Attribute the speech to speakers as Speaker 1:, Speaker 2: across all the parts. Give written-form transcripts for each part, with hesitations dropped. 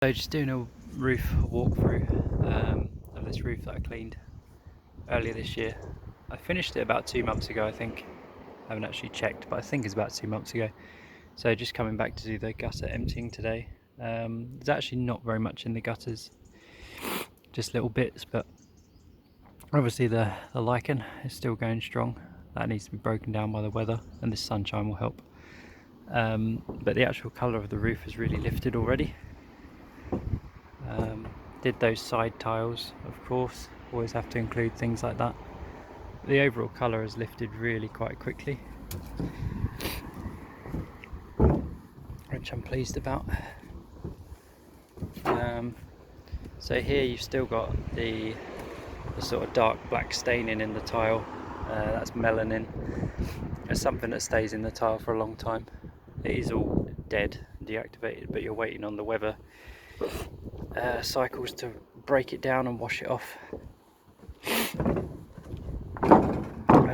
Speaker 1: So just doing a roof walkthrough of this roof that I cleaned earlier this year. I finished it about 2 months ago, I think. I haven't actually checked, but I think it's about 2 months ago. So just coming back to do the gutter emptying today. There's actually not very much in the gutters, just little bits, but obviously the lichen is still going strong. That needs to be broken down by the weather, and this sunshine will help. But the actual colour of the roof has really lifted already. Did those side tiles, of course, always have to include things like that. The overall colour has lifted really quite quickly, which I'm pleased about. So here you've still got the sort of dark black staining in the tile. That's melanin. It's something that stays in the tile for a long time. It is all dead, deactivated, but you're waiting on the weather cycles to break it down and wash it off.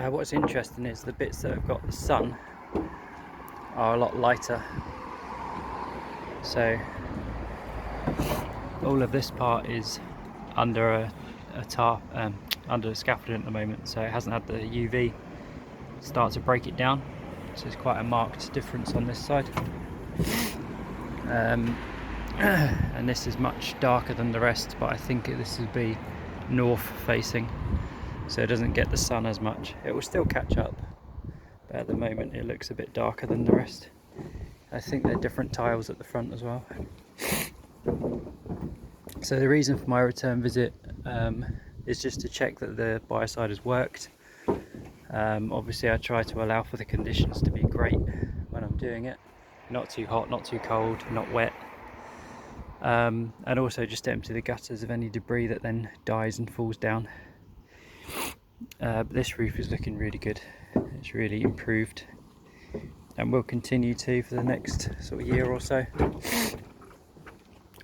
Speaker 1: What's interesting is the bits that have got the sun are a lot lighter. So all of this part is under a tarp, under a scaffolding at the moment, so it hasn't had the UV start to break it down. So there's quite a marked difference on this side. And this is much darker than the rest, but I think this will be north facing, so it doesn't get the sun as much. It will still catch up, but at the moment it looks a bit darker than the rest. I think they're different tiles at the front as well. So the reason for my return visit is just to check that the biocide has worked. Obviously I try to allow for the conditions to be great when I'm doing it. Not too hot, not too cold, not wet. And also just to empty the gutters of any debris that then dies and falls down. But this roof is looking really good. It's really improved, and will continue to for the next sort of year or so.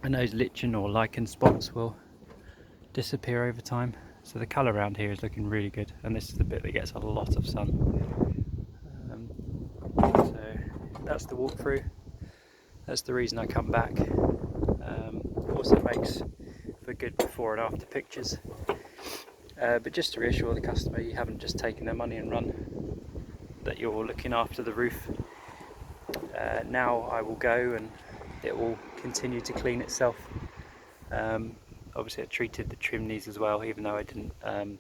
Speaker 1: And those lichen or lichen spots will disappear over time. So the colour around here is looking really good, and this is the bit that gets a lot of sun. So that's the walkthrough. That's the reason I come back. Also makes for good before and after pictures. But just to reassure the customer, you haven't just taken their money and run, that you're looking after the roof. Now I will go and it will continue to clean itself. Obviously I treated the chimneys as well, even though I didn't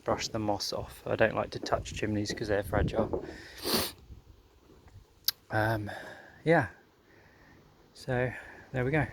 Speaker 1: brush the moss off. I don't like to touch chimneys because they're fragile. Yeah, so there we go.